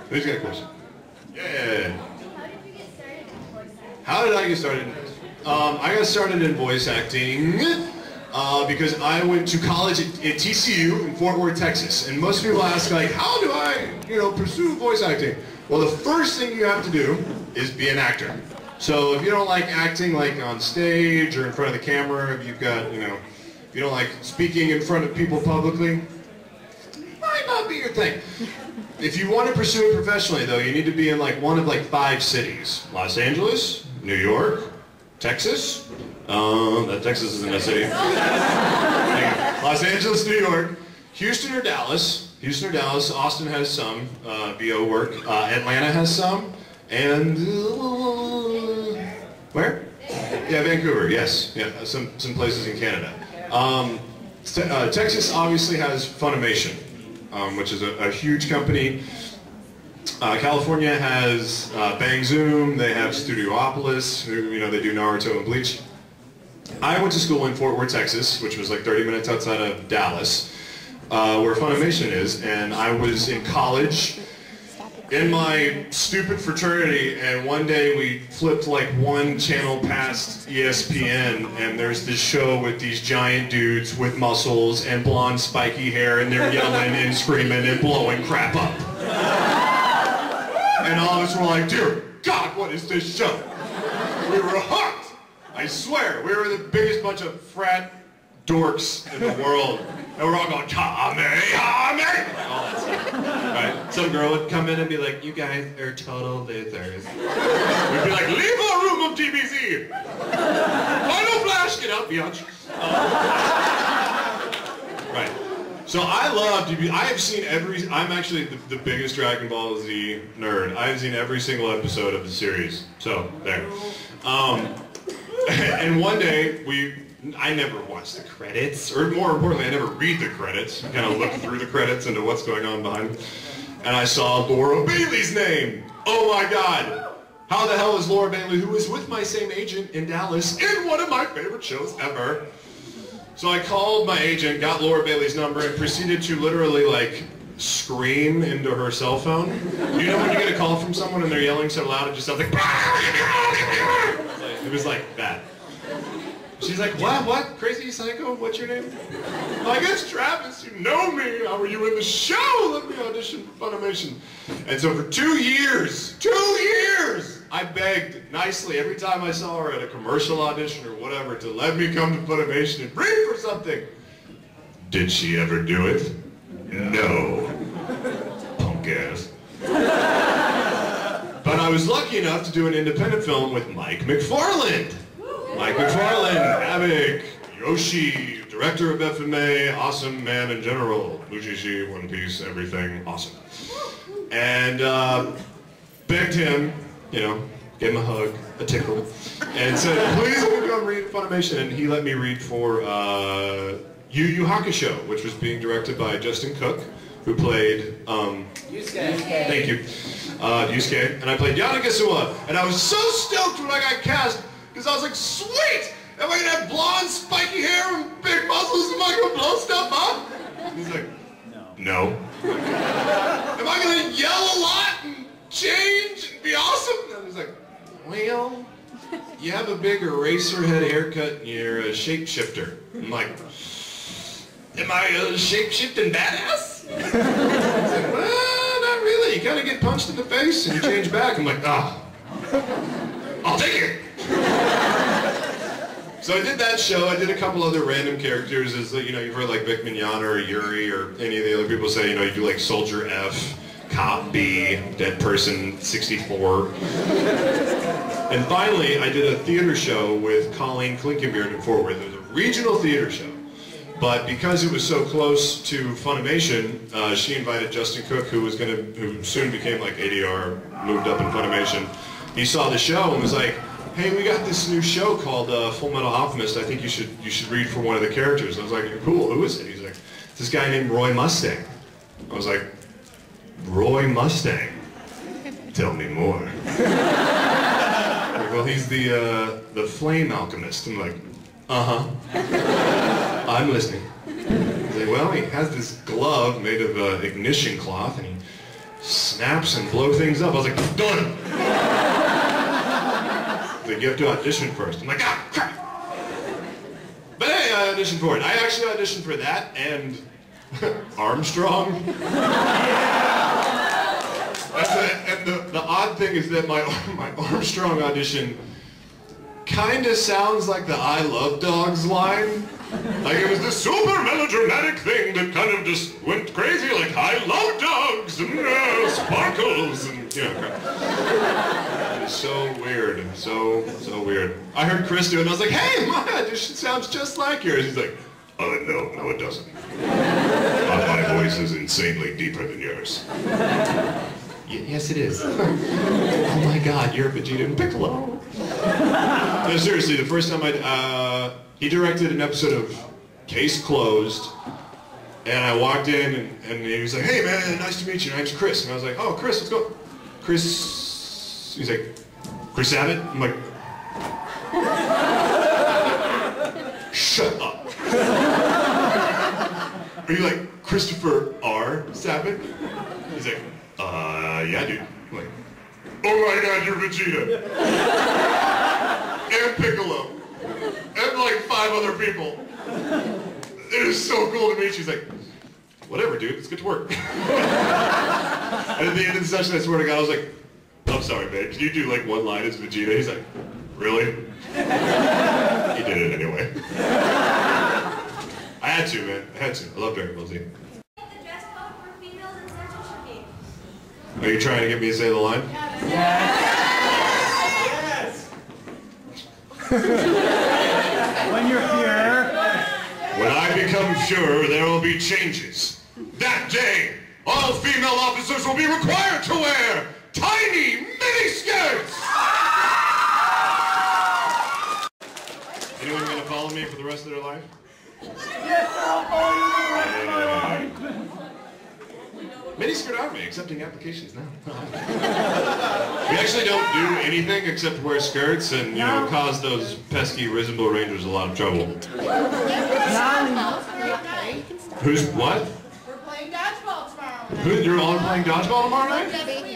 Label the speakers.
Speaker 1: Who's got a question? Yeah.
Speaker 2: How did you get started in voice acting?
Speaker 1: How did I get started? I got started in voice acting because I went to college at TCU in Fort Worth, Texas. And most people ask, like, how do I, pursue voice acting? Well, the first thing you have to do is be an actor. So if you don't like acting, like on stage or in front of the camera, if you've got, if you don't like speaking in front of people publicly, might not be your thing. If you want to pursue it professionally, though, you need to be in like one of like 5 cities: Los Angeles, New York, Texas. That Texas isn't a city. Los Angeles, New York, Houston or Dallas. Houston or Dallas. Austin has some VO work. Atlanta has some, and where? Yeah, Vancouver. Yes, yeah, some places in Canada. Texas obviously has Funimation, which is a huge company. California has Bang Zoom. They have Studiopolis, who they do Naruto and Bleach. I went to school in Fort Worth, Texas, which was like 30 minutes outside of Dallas, where Funimation is, and I was in college in my stupid fraternity, and one day we flipped like one channel past ESPN, and there's this show with these giant dudes with muscles and blonde spiky hair, and they're yelling and screaming and blowing crap up. And all of us were like, dear God, what is this show? We were hooked. I swear, we were the biggest bunch of frat dorks in the world. And we're all going, Kame, Kame! All that stuff. Right? Some girl would come in and be like, you guys are total losers. We'd be like, leave our room of DBZ! Final flash, get out, biatch! Right. So I love DBZ. I have seen I'm actually the biggest Dragon Ball Z nerd. I have seen every single episode of the series. So, there. And one day, I never watch the credits, or more importantly, I never read the credits. I kind of look through the credits into what's going on behind. And I saw Laura Bailey's name. Oh my God. How the hell is Laura Bailey, who is with my same agent in Dallas, in one of my favorite shows ever? So I called my agent, got Laura Bailey's number, and proceeded to literally, like, scream into her cell phone. You know when you get a call from someone and they're yelling so loud it just sounds like... It was like that. She's like, what? Crazy Psycho? What's your name? I'm like, it's Travis. You know me. How were you in the show? Let me audition for Funimation. And so for 2 years, I begged nicely every time I saw her at a commercial audition or whatever to let me come to Funimation and read for something. Did she ever do it? Yeah. No. Punk ass. But I was lucky enough to do an independent film with Mike McFarland. Mike McFarland, Havoc, Yoshi, director of FMA, awesome man in general. Mushishi, One Piece, everything, awesome. And begged him, gave him a hug, a tickle, and said, please let me come read Funimation. And he let me read for Yu Yu Hakusho, which was being directed by Justin Cook, who played
Speaker 3: Yusuke.
Speaker 1: Thank you. Yusuke. And I played Yanagasua. And I was so stoked when I got cast, because I was like, sweet! Am I gonna have blonde, spiky hair and big muscles? Am I gonna blow stuff up? And he's like, no. Am I gonna yell a lot and change and be awesome? And he's like, well, you have a big eraser head haircut and you're a shapeshifter. I'm like, am I a shape-shifting badass? He's like, well, not really. You kind of get punched in the face and you change back. I'm like, I'll take it. So I did that show. I did a couple other random characters. As you've heard like Vic Mignogna or Yuri or any of the other people say, you do like Soldier F, Cop B, Dead Person 64. And finally, I did a theater show with Colleen Klinkenbeard in Fort Worth. It was a regional theater show. But because it was so close to Funimation, she invited Justin Cook, who soon became like ADR, moved up in Funimation. He saw the show and was like, hey, we got this new show called Full Metal Alchemist. I think you should read for one of the characters. And I was like, cool, who is it? He's like, this guy named Roy Mustang. I was like, Roy Mustang? Tell me more. Like, well, he's the flame alchemist. I'm like, uh-huh. I'm listening. He's like, well, he has this glove made of ignition cloth, and he snaps and blow things up. I was like, done. Like, you have to audition first. I'm like, ah, crap. But hey, I auditioned for it. I actually auditioned for that and Armstrong. And the odd thing is that my Armstrong audition kind of sounds like the I Love Dogs line. Like it was this super melodramatic thing that kind of just went crazy, like I love dogs and sparkles and you know crap. It was so weird, so weird. I heard Chris do it and I was like, hey, my audition sounds just like yours. He's like, oh no it doesn't. My voice is insanely deeper than yours. Yes, it is. Oh my God, you're Vegeta and Piccolo. No, seriously, the first time he directed an episode of Case Closed, and I walked in and he was like, hey man, nice to meet you, my name's Chris. And I was like, oh Chris, let's go. Chris, he's like, Chris Abbott? I'm like, shut up. Are you like Christopher R. Sabat? He's like, yeah, dude. I'm like, oh my God, you're Vegeta. And Piccolo. And like 5 other people. It is so cool to meet you. He's like, whatever, dude, let's get to work. And at the end of the session, I swear to God, I was like, I'm sorry, babe, can you do like one line as Vegeta? He's like, really? He did it anyway. I had to, man. I had to. I love Dragon Ball Z. Are you trying to get me to say the line?
Speaker 2: Yes! When you're here.
Speaker 1: When I become sure there will be changes. That day, all female officers will be required to wear tiny mini-skirts! Anyone gonna follow me for the rest of their life?
Speaker 2: Yes, I'll follow you for the rest of my life.
Speaker 1: Miniskirt Army, accepting applications now. We actually don't do anything except wear skirts and, you know, cause those pesky Reasonable Rangers a lot of trouble.
Speaker 3: Who's what?
Speaker 4: We're playing dodgeball tomorrow night.
Speaker 1: You're all playing dodgeball tomorrow night?
Speaker 4: Yes, we